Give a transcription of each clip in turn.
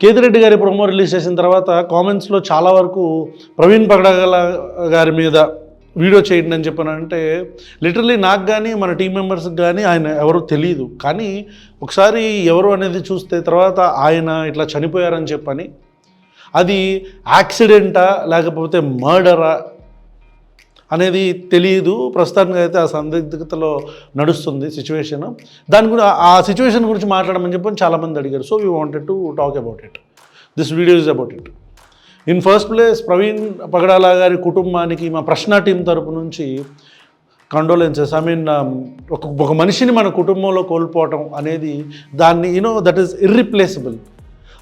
కేతిరెడ్డి గారి promo release చేసిన తర్వాత కామెంట్స్లో చాలా వరకు ప్రవీణ్ పగడాల గారి మీద వీడియో చేయండి అని చెప్పానంటే లిటరలీ నాకు కానీ మన టీం మెంబర్స్కి కానీ ఆయన ఎవరో తెలియదు. కానీ ఒకసారి ఎవరు అనేది చూస్తే తర్వాత ఆయన ఇట్లా చనిపోయారని చెప్పని అది యాక్సిడెంటా లేకపోతే మర్డరా అనేది తెలియదు. ప్రస్తుతానికి అయితే ఆ సందిగ్ధతలో నడుస్తుంది సిచ్యువేషన్. దాని గురించి ఆ సిచ్యువేషన్ గురించి మాట్లాడమని చెప్పని చాలామంది అడిగారు. So we wanted to talk about it. This video is about it. In first place Praveen Pagadala గారి కుటుంబానికి మా ప్రశ్న టీం తరపు నుంచి కండోలెన్సెస్. ఐ మీన్ ఒక మనిషిని మన కుటుంబంలో కోల్పోవటం అనేది దాన్ని దట్ ఈస్ ఇర్రిప్లేసబుల్,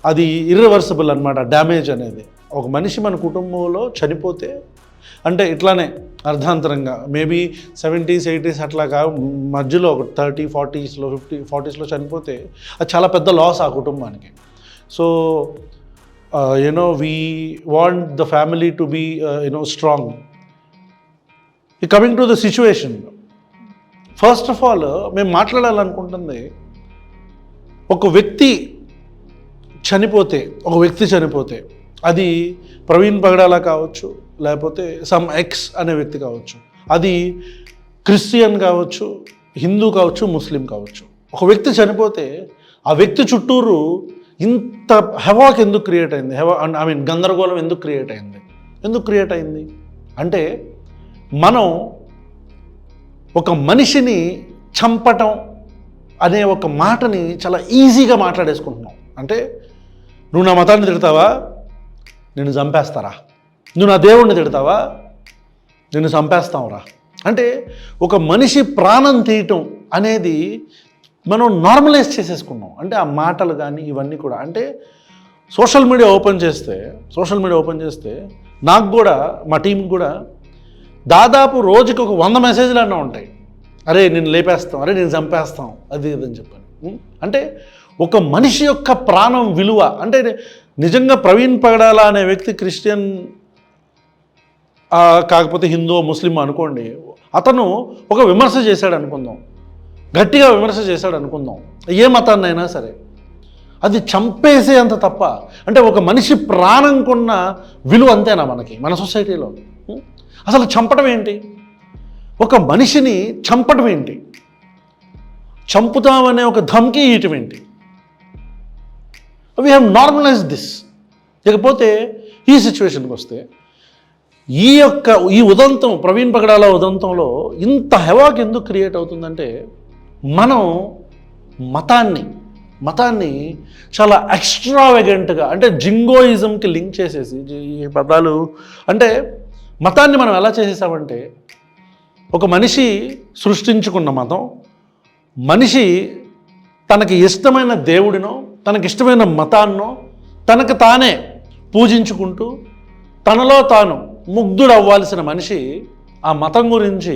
అది ఇర్రివర్సిబుల్ అనమాట. డ్యామేజ్ అనేది ఒక మనిషి మన కుటుంబంలో చనిపోతే అంటే ఇట్లానే అర్ధాంతరంగా మేబీ 70s 80s అట్లాగా మధ్యలో ఒక 30 40s చనిపోతే అది చాలా పెద్ద లాస్ ఆ కుటుంబానికి. So we want the family to be strong. Coming to the situation, first of all మేము మాట్లాడాలనుకుంటుంది ఒక వ్యక్తి చనిపోతే అది ప్రవీణ్ పగడాల కావచ్చు, లేకపోతే సమ్ ఎక్స్ అనే వ్యక్తి కావచ్చు, అది క్రిస్టియన్ కావచ్చు, హిందూ కావచ్చు, ముస్లిం కావచ్చు. ఒక వ్యక్తి చనిపోతే ఆ వ్యక్తి చుట్టూరు ఇంత హెవాక్ ఎందుకు క్రియేట్ అయింది? గందరగోళం ఎందుకు క్రియేట్ అయింది అంటే మనం ఒక మనిషిని చంపటం అనే ఒక మాటని చాలా ఈజీగా మాట్లాడేసుకుంటున్నాం. అంటే నువ్వు నా మతాన్ని తిడతావా, నేను చంపేస్తారా? నువ్వు నా దేవుణ్ణి తిడతావా, నేను చంపేస్తావురా? అంటే ఒక మనిషి ప్రాణం తీయటం అనేది మనం నార్మలైజ్ చేసేసుకున్నాం. అంటే ఆ మాటలు కానీ ఇవన్నీ కూడా అంటే సోషల్ మీడియా ఓపెన్ చేస్తే నాకు కూడా మా టీంకి కూడా దాదాపు రోజుకి ఒక 100 మెసేజ్లు అన్నా ఉంటాయి. అరే నేను లేపేస్తాం, అరే నేను చంపేస్తాం, అది ఇదని చెప్పాను. అంటే ఒక మనిషి యొక్క ప్రాణం విలువ అంటే నిజంగా ప్రవీణ్ పగడాల అనే వ్యక్తి క్రిస్టియన్ కాకపోతే హిందూ ముస్లిం అనుకోండి, అతను ఒక విమర్శ చేశాడు అనుకుందాం, గట్టిగా విమర్శ చేశాడు అనుకుందాం, ఏ మతాన్నైనా సరే అది చంపేసే అంత తప్ప. అంటే ఒక మనిషి ప్రాణంకున్న విలువ అంతేనా మనకి, మన సొసైటీలో? అసలు చంపడం ఏంటి? ఒక మనిషిని చంపడం ఏంటి? చంపుతామనే ఒక ధమ్కి ఇయటం ఏంటి? We have normalise this. ఇకపోతే ఈ సిచ్యువేషన్కి వస్తే ఈ ఉదంతం, ప్రవీణ్ పగడాల ఉదంతంలో ఇంత హెవాక్ ఎందుకు క్రియేట్ అవుతుందంటే మనం మతాన్ని చాలా ఎక్స్ట్రావెగెంట్గా అంటే జింగోయిజంకి లింక్ చేసేసి ఈ పదాలు అంటే మతాన్ని మనం ఎలా చేసేసామంటే ఒక మనిషి సృష్టించుకున్న మతం, మనిషి తనకి ఇష్టమైన దేవుడినో తనకిష్టమైన మతాన్నో తనకు తానే పూజించుకుంటూ తనలో తాను ముగ్ధుడు అవ్వాల్సిన మనిషి ఆ మతం గురించి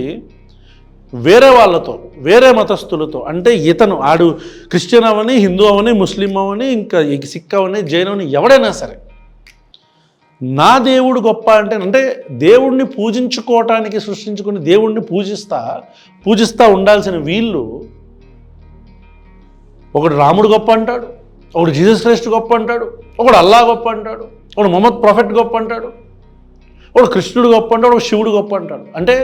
వేరే వాళ్ళతో, వేరే మతస్థులతో, అంటే ఇతను ఆడు క్రిస్టియన్ అవని, హిందూ అవని, ముస్లిం అవని, ఇంకా సిక్ అవని, జైన్ అవని, ఎవడైనా సరే నా దేవుడు గొప్ప అంటే దేవుణ్ణి పూజించుకోవటానికి సృష్టించుకుని దేవుణ్ణి పూజిస్తా ఉండాల్సిన వీళ్ళు ఒకడు రాముడు గొప్ప అంటాడు, ఒకడు జీసస్ క్రైస్ట్ గొప్ప అంటాడు, ఒకడు అల్లా గొప్ప అంటాడు, ఒకడు మొహమ్మద్ ప్రొఫెట్ గొప్ప అంటాడు, ఒకడు కృష్ణుడు గొప్ప అంటాడు, ఒకడు శివుడు గొప్ప అంటాడు. అంటే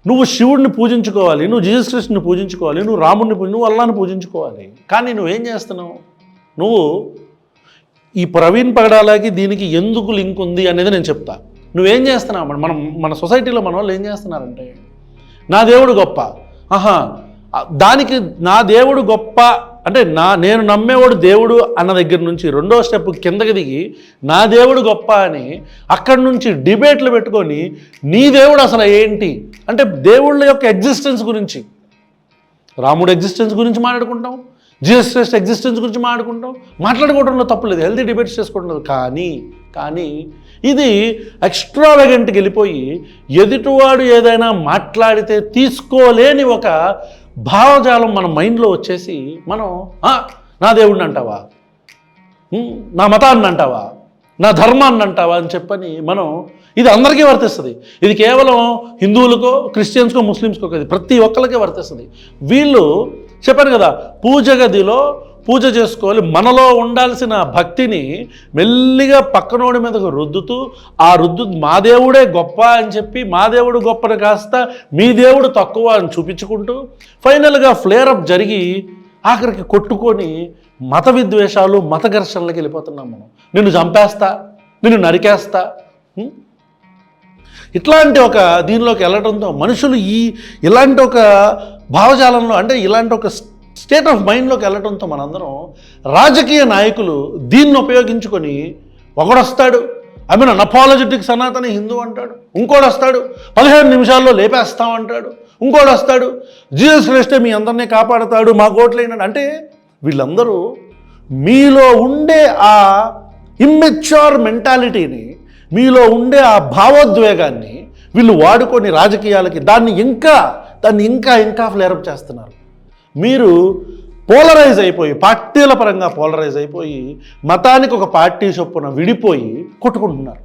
నువ్వు శివుడిని పూజించుకోవాలి, నువ్వు జీసస్ క్రైస్ట్ని పూజించుకోవాలి, నువ్వు రాముడిని నువ్వు అల్లాని పూజించుకోవాలి. కానీ నువ్వేం చేస్తున్నావు? నువ్వు ఈ ప్రవీణ్ పగడాలకి దీనికి ఎందుకు లింక్ ఉంది అనేది నేను చెప్తా. నువ్వేం చేస్తున్నావు? మన సొసైటీలో మన వాళ్ళు ఏం చేస్తున్నారంటే నా దేవుడు గొప్ప, దానికి నా దేవుడు గొప్ప అంటే నేను నమ్మేవాడు దేవుడు అన్న దగ్గర నుంచి రెండో స్టెప్ కిందకి దిగి నా దేవుడు గొప్ప అని అక్కడి నుంచి డిబేట్లు పెట్టుకొని నీ దేవుడు అసలు ఏంటి అంటే దేవుళ్ళ యొక్క ఎగ్జిస్టెన్స్ గురించి, రాముడు ఎగ్జిస్టెన్స్ గురించి మాట్లాడుకుంటాం, జీసస్ క్రైస్ట్ ఎగ్జిస్టెన్స్ గురించి మాట్లాడుకోవడంలో తప్పులేదు, హెల్తీ డిబేట్స్ చేసుకోవడం. కానీ ఇది ఎక్స్ట్రావెగెంట్కి వెళ్ళిపోయి ఎదుటివాడు ఏదైనా మాట్లాడితే తీసుకోలేని ఒక భావజాలం మన మైండ్లో వచ్చేసి మనం నా దేవుడిని అంటావా, నా మతాన్ని అంటావా, నా ధర్మాన్ని అంటావా అని చెప్పని మనం ఇది అందరికీ వర్తిస్తుంది. ఇది కేవలం హిందువులకో, క్రిస్టియన్స్కో, ముస్లిమ్స్కో కాదు, ప్రతి ఒక్కరికి వర్తిస్తుంది. వీళ్ళు చెప్పాను కదా, పూజ గదిలో పూజ చేసుకోవాలి. మనలో ఉండాల్సిన భక్తిని మెల్లిగా పక్కనోడి మీదకు రుద్దుతూ, ఆ మా దేవుడే గొప్ప అని చెప్పి, మా దేవుడు గొప్పని కాస్త మీ దేవుడు తక్కువ అని చూపించుకుంటూ ఫైనల్గా ఫ్లేరప్ జరిగి ఆఖరికి కొట్టుకొని మత విద్వేషాలు, మత ఘర్షణలకు వెళ్ళిపోతున్నాం మనం. నిన్ను చంపేస్తా, నిన్ను నరికేస్తా, ఇట్లాంటి ఒక దీనిలోకి వెళ్ళడంతో మనుషులు ఇలాంటి ఒక భావజాలంలో, అంటే ఇలాంటి ఒక స్టేట్ ఆఫ్ మైండ్లోకి వెళ్ళడంతో మనందరం రాజకీయ నాయకులు దీన్ని ఉపయోగించుకొని, ఒకడొస్తాడు అన్అపాలజెటిక్ సనాతన హిందూ అంటాడు, ఇంకోడు వస్తాడు 15 నిమిషాల్లో లేపేస్తామంటాడు, ఇంకోడు వస్తాడు జీసస్ క్రైస్టే మీ అందరినీ కాపాడతాడు, మా కోట్లైనాడు. అంటే వీళ్ళందరూ మీలో ఉండే ఆ ఇమ్మెచ్యూర్ మెంటాలిటీని, మీలో ఉండే ఆ భావోద్వేగాన్ని వీళ్ళు వాడుకొని రాజకీయాలకి దాన్ని ఇంకా ఫ్లేరప్ చేస్తున్నారు. మీరు పోలరైజ్ అయిపోయి, పార్టీల పరంగా పోలరైజ్ అయిపోయి, మతానికి ఒక పార్టీ చొప్పున విడిపోయి కొట్టుకుంటున్నారు.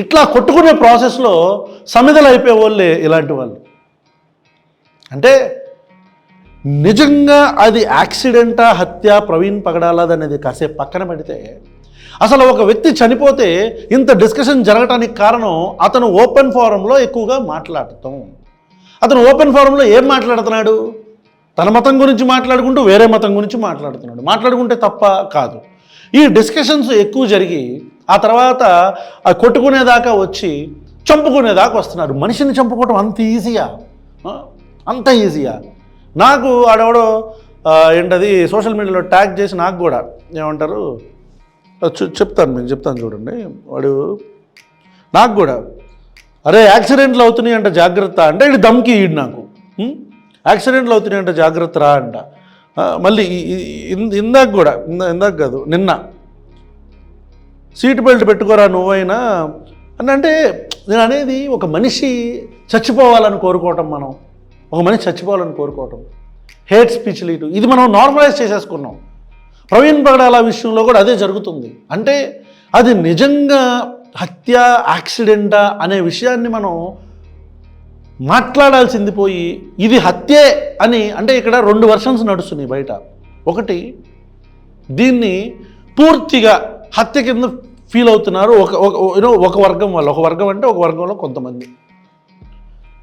ఇట్లా కొట్టుకునే ప్రాసెస్లో సమిధలు అయిపోయే వాళ్ళే ఇలాంటి వాళ్ళు. అంటే నిజంగా అది యాక్సిడెంటా, హత్య, ప్రవీణ్ పగడాలది అనేది కాసేపు పక్కన పెడితే, అసలు ఒక వ్యక్తి చనిపోతే ఇంత డిస్కషన్ జరగటానికి కారణం అతను ఓపెన్ ఫోరంలో ఎక్కువగా మాట్లాడటం. అతను ఓపెన్ ఫోరంలో ఏం మాట్లాడుతున్నాడు? తన మతం గురించి మాట్లాడుకుంటూ వేరే మతం గురించి మాట్లాడుతున్నాడు. మాట్లాడుకుంటే తప్ప కాదు. ఈ డిస్కషన్స్ ఎక్కువ జరిగి ఆ తర్వాత ఆ కొట్టుకునేదాకా వచ్చి చంపుకునేదాకా వస్తున్నారు. మనిషిని చంపుకోవటం అంత ఈజీయా? నాకు ఆడెవడో ఏంటది సోషల్ మీడియాలో ట్యాగ్ చేసి, నాకు కూడా ఏమంటారు చెప్తాను చూడండి. వాడు నాకు కూడా అరే యాక్సిడెంట్లు అవుతున్నాయి అంట జాగ్రత్త అంటే, ఇది దమ్కి ఈడు నాకు యాక్సిడెంట్లు అవుతున్నాయి అంట జాగ్రత్త రా అంట. మళ్ళీ ఇందాక కాదు నిన్న సీట్ బెల్ట్ పెట్టుకోరా నువ్వైనా అని అంటే, నేను అనేది ఒక మనిషి చచ్చిపోవాలని కోరుకోవటం, ఒక మనిషి చచ్చిపోవాలని కోరుకోవటం, హేట్ స్పీచ్లు ఇది మనం నార్మలైజ్ చేసేసుకున్నాం. ప్రవీణ్ పగడాల విషయంలో కూడా అదే జరుగుతుంది. అంటే అది నిజంగా హత్య, యాక్సిడెంటా అనే విషయాన్ని మనం మాట్లాడాల్సింది పోయి ఇది హత్యే అని, అంటే ఇక్కడ 2 వెర్షన్స్ నడుస్తున్నాయి బయట. ఒకటి, దీన్ని పూర్తిగా హత్య కింద ఫీల్ అవుతున్నారు ఒక వర్గం వాళ్ళు. ఒక వర్గం అంటే ఒక వర్గంలో కొంతమంది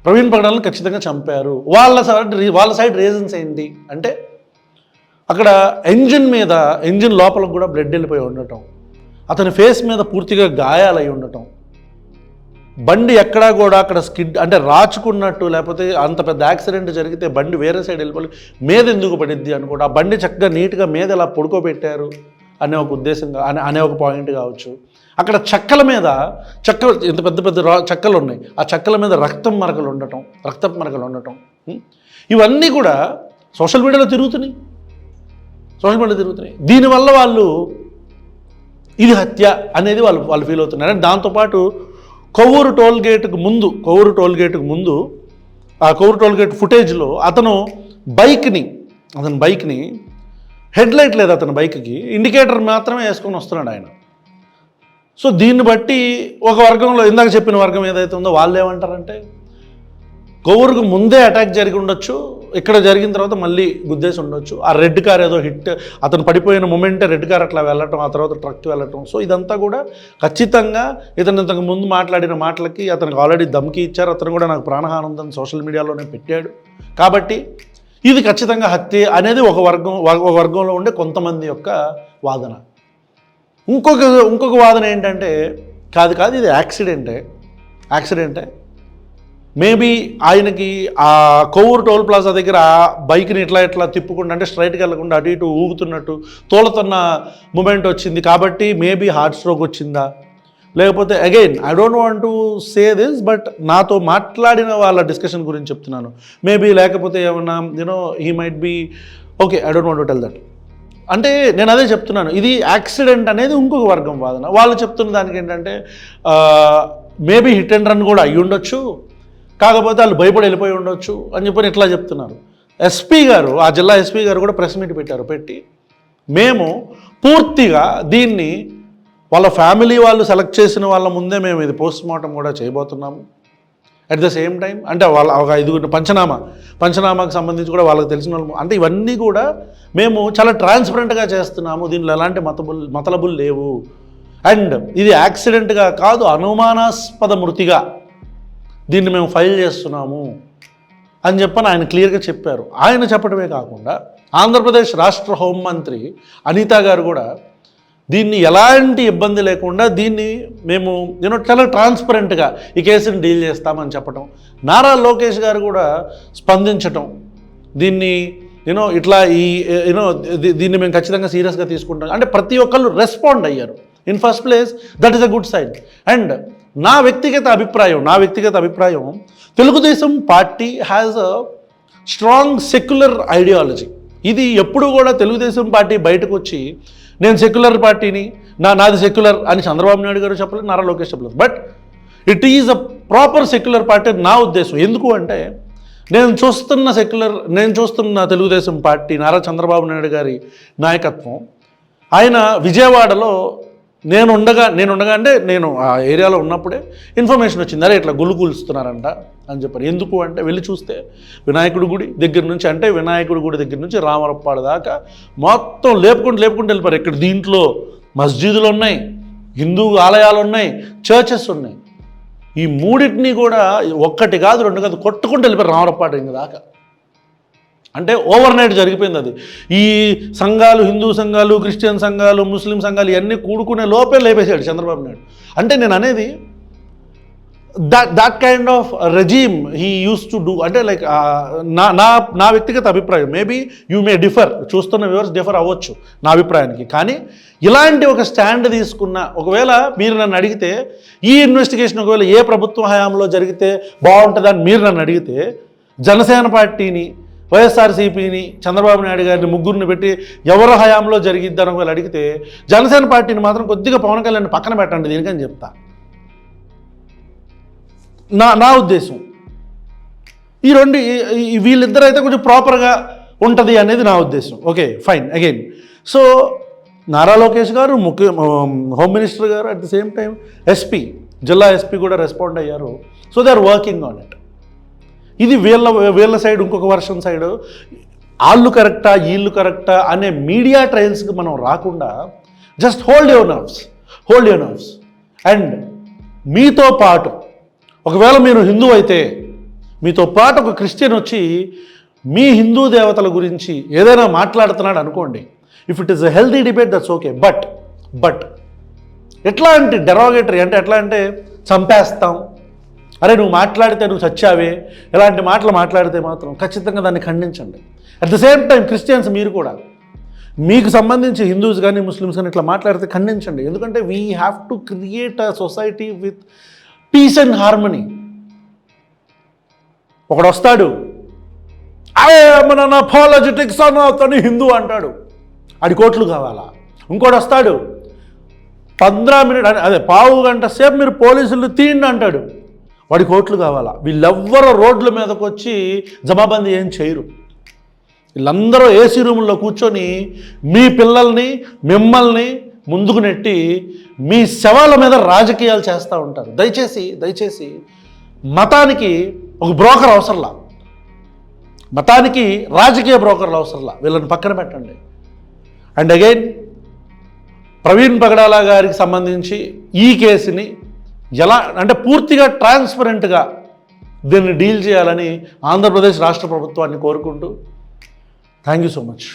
ప్రవీణ్ పగడాలను ఖచ్చితంగా చంపారు. వాళ్ళ సైడ్ రీజన్స్ ఏంటి అంటే, అక్కడ ఎంజిన్ లోపలకు కూడా బ్లడ్ వెళ్ళిపోయి ఉండటం, అతని ఫేస్ మీద పూర్తిగా గాయాలై ఉండటం, బండి ఎక్కడా కూడా అక్కడ స్కిడ్ అంటే రాచుకున్నట్టు, లేకపోతే అంత పెద్ద యాక్సిడెంట్ జరిగితే బండి వేరే సైడ్ వెళ్ళిపోయి మీద ఎందుకు పడిద్ది అనుకోండి, ఆ బండి చక్కగా నీట్గా మీద ఎలా పడుకోబెట్టారు అనే ఒక ఉద్దేశంగా అనే ఒక పాయింట్ కావచ్చు. అక్కడ చెక్కల ఇంత పెద్ద చెక్కలు ఉన్నాయి, ఆ చెక్కల మీద రక్తపు మరకలు ఉండటం ఇవన్నీ కూడా సోషల్ మీడియాలో తిరుగుతున్నాయి. దీనివల్ల వాళ్ళు ఇది హత్య అనేది వాళ్ళు ఫీల్ అవుతున్నారు. అండ్ దాంతోపాటు కొవ్వూరు టోల్ గేట్కు ముందు ఆ కొవ్వూరు టోల్ గేట్ ఫుటేజ్లో అతని బైక్ని హెడ్లైట్ లేదు, అతని బైక్కి ఇండికేటర్ మాత్రమే వేసుకొని వస్తున్నాడు ఆయన. సో దీన్ని బట్టి ఒక వర్గంలో, ఇందాక చెప్పిన వర్గం ఏదైతే ఉందో వాళ్ళు ఏమంటారంటే, కొవ్వూరుకు ముందే అటాక్ జరిగి ఉండొచ్చు, ఇక్కడ జరిగిన తర్వాత మళ్ళీ గుద్దేసి ఉండొచ్చు, ఆ రెడ్ కార్ ఏదో హిట్, అతను పడిపోయిన మొమెంటే రెడ్ కార్ అట్లా వెళ్ళటం, ఆ తర్వాత ట్రక్ వెళ్ళటం. సో ఇదంతా కూడా ఖచ్చితంగా ఇంతకు ముందు మాట్లాడిన మాటలకి అతనికి ఆల్రెడీ దమ్కి ఇచ్చారు. అతను కూడా నాకు ప్రాణహానందం సోషల్ మీడియాలోనే పెట్టాడు. కాబట్టి ఇది ఖచ్చితంగా హత్య అనేది ఒక వర్గంలో ఉండే కొంతమంది యొక్క వాదన. ఇంకొక వాదన ఏంటంటే, కాదు ఇది యాక్సిడెంటే మేబీ ఆయనకి ఆ కొవ్వూరు టోల్ ప్లాజా దగ్గర ఆ బైక్ని ఇట్లా తిప్పుకుంటూ, అంటే స్ట్రైట్గా వెళ్ళకుండా అటు ఇటు ఊగుతున్నట్టు తోలుతున్న మూమెంట్ వచ్చింది కాబట్టి మేబీ హార్ట్ స్ట్రోక్ వచ్చిందా, లేకపోతే again I don't want to say this, but నాతో మాట్లాడిన వాళ్ళ డిస్కషన్ గురించి చెప్తున్నాను. మేబీ లేకపోతే ఏమన్నా he might be okay, I don't want to tell that. అంటే నేను అదే చెప్తున్నాను, ఇది యాక్సిడెంట్ అనేది ఇంకొక వర్గం వాదన. వాళ్ళు చెప్తున్న దానికి ఏంటంటే మేబీ హిట్ అండ్ రన్ కూడా అయ్యి ఉండొచ్చు, కాకపోతే వాళ్ళు భయపడి వెళ్ళిపోయి ఉండొచ్చు అని చెప్పని ఇట్లా చెప్తున్నారు. ఆ జిల్లా ఎస్పీ గారు కూడా ప్రెస్ మీట్ పెట్టి మేము పూర్తిగా దీన్ని వాళ్ళ ఫ్యామిలీ వాళ్ళు సెలెక్ట్ చేసిన వాళ్ళ ముందే మేము ఇది పోస్ట్ మార్టం కూడా చేయబోతున్నాము. అట్ ద సేమ్ టైం అంటే వాళ్ళ ఒక 5 పంచనామాకు సంబంధించి కూడా వాళ్ళకి తెలిసిన వాళ్ళు అంటే ఇవన్నీ కూడా మేము చాలా ట్రాన్స్పరెంట్గా చేస్తున్నాము, దీనిలో ఎలాంటి మతలబులు లేవు, అండ్ ఇది యాక్సిడెంట్గా కాదు అనుమానాస్పద మృతిగా దీన్ని మేము ఫైల్ చేస్తున్నాము అని చెప్పని ఆయన క్లియర్గా చెప్పారు. ఆయన చెప్పడమే కాకుండా ఆంధ్రప్రదేశ్ రాష్ట్ర హోంమంత్రి అనిత గారు కూడా దీన్ని ఎలాంటి ఇబ్బంది లేకుండా దీన్ని మేము చాలా ట్రాన్స్పరెంట్గా ఈ కేసుని డీల్ చేస్తామని చెప్పడం, నారా లోకేష్ గారు కూడా స్పందించటం, దీన్ని ఇట్లా దీన్ని మేము ఖచ్చితంగా సీరియస్గా తీసుకుంటాం అంటే ప్రతి ఒక్కళ్ళు రెస్పాండ్ అయ్యారు. In first place that is a good sign. And నా వ్యక్తిగత అభిప్రాయం Telugu Desam party has a strong secular ideology. ఇది ఎప్పుడు కూడా తెలుగుదేశం పార్టీ బయటకు వచ్చి నేను సెక్యులర్ పార్టీని నాది సెక్యులర్ అని చంద్రబాబు నాయుడు గారు చెప్పలేదు, నారా లోకేష్ చెప్పలేదు. But it is a proper secular party అని నా ఉద్దేశం. ఎందుకు అంటే నేను చూస్తున్న తెలుగుదేశం పార్టీ నారా చంద్రబాబు నాయుడు గారి నాయకత్వం, ఆయన విజయవాడలో నేనుండగా అంటే నేను ఆ ఏరియాలో ఉన్నప్పుడే ఇన్ఫర్మేషన్ వచ్చింది, అరే ఇట్లా గుళ్ళు కూలుస్తున్నారంట అని చెప్పారు. ఎందుకు అంటే వెళ్ళి చూస్తే వినాయకుడి గుడి దగ్గర నుంచి రామరప్పాడు దాకా మొత్తం లేపుకుంటూ వెళ్ళిపోయారు. ఇక్కడ దీంట్లో మస్జిదులు ఉన్నాయి, హిందూ ఆలయాలు ఉన్నాయి, చర్చెస్ ఉన్నాయి. ఈ మూడింటిని కూడా 1 కాదు 2 కాదు కొట్టుకుంటూ వెళ్ళిపోయారు రామరప్పాడు ఇంక దాకా. అంటే ఓవర్ నైట్ జరిగిపోయింది అది. ఈ సంఘాలు, హిందూ సంఘాలు, క్రిస్టియన్ సంఘాలు, ముస్లిం సంఘాలు ఇవన్నీ కూడుకునే లోపే లేపేశాడు చంద్రబాబు నాయుడు. అంటే నేను అనేది that kind of regime he used to do. అంటే లైక్ నా వ్యక్తిగత అభిప్రాయం, మేబీ యూ మే డిఫర్, చూస్తున్న వ్యూవర్స్ డిఫర్ అవ్వచ్చు నా అభిప్రాయానికి. కానీ ఇలాంటి ఒక స్టాండ్ తీసుకున్న, ఒకవేళ మీరు నన్ను అడిగితే ఈ ఇన్వెస్టిగేషన్ ఒకవేళ ఏ ప్రభుత్వ హయాంలో జరిగితే బాగుంటుందని మీరు నన్ను అడిగితే జనసేన పార్టీని, వైఎస్ఆర్సీపీని, చంద్రబాబు నాయుడు గారిని ముగ్గురిని పెట్టి ఎవరి హయాంలో జరిగిద్దని ఒకవేళ అడిగితే జనసేన పార్టీని మాత్రం కొద్దిగా పవన్ కళ్యాణ్ పక్కన పెట్టండి దీనికని చెప్తా. నా ఉద్దేశం ఈ రెండు వీళ్ళిద్దరు అయితే కొంచెం ప్రాపర్గా ఉంటుంది అనేది నా ఉద్దేశం. Okay fine. Again so Nara Lokesh గారు, హోమ్ మినిస్టర్ గారు, అట్ ది సేమ్ టైం జిల్లా ఎస్పీ కూడా రెస్పాండ్ అయ్యారు. So they are working on it. ఇది వీళ్ళ సైడ్, ఇంకొక వర్షన్ సైడ్ వాళ్ళు కరెక్టా వీళ్ళు కరెక్టా అనే మీడియా ట్రయల్స్కి మనం రాకుండా just hold your nerves. And మీతో పాటు ఒకవేళ మీరు హిందూ అయితే మీతో పాటు ఒక క్రిస్టియన్ వచ్చి మీ హిందూ దేవతల గురించి ఏదైనా మాట్లాడుతున్నాడు అనుకోండి, if it is a healthy debate that's okay. But ఎట్లాంటి డెరోగేటరీ అంటే ఎట్లా అంటే చంపేస్తాం, అరే నువ్వు మాట్లాడితే నువ్వు చచ్చావే, ఇలాంటి మాటలు మాట్లాడితే మాత్రం ఖచ్చితంగా దాన్ని ఖండించండి. At the same time Christians మీరు కూడా మీకు సంబంధించి హిందూస్ కానీ ముస్లిమ్స్ కానీ ఇట్లా మాట్లాడితే ఖండించండి. ఎందుకంటే we have to create a society with peace and harmony. ఒకడు వస్తాడు, మన అపాలజెటిక్స్ అతను హిందూ అంటాడు, అది కోట్లు కావాలా. ఇంకోటి వస్తాడు 15 మినిట్ అదే పావు గంట సేపు మీరు పోలీసులు తీయండి అంటాడు, వాడి కోట్లు కావాలా. వీళ్ళెవ్వరూ రోడ్ల మీదకి వచ్చి జమాబందీ ఏం చేయరు. వీళ్ళందరూ ఏసీ రూముల్లో కూర్చొని మీ పిల్లల్ని మిమ్మల్ని ముందుకు నెట్టి మీ శవాల మీద రాజకీయాలు చేస్తూ ఉంటారు. దయచేసి మతానికి ఒక బ్రోకర్ అవసరంలా, మతానికి రాజకీయ బ్రోకర్లు అవసరంలా, వీళ్ళని పక్కన పెట్టండి. అండ్ అగైన్ ప్రవీణ్ పగడాల గారికి సంబంధించి ఈ కేసుని ఎలా అంటే పూర్తిగా ట్రాన్స్పరెంట్గా దీన్ని డీల్ చేయాలని ఆంధ్రప్రదేశ్ రాష్ట్ర ప్రభుత్వాన్ని కోరుకుంటూ థ్యాంక్ యూ సో మచ్.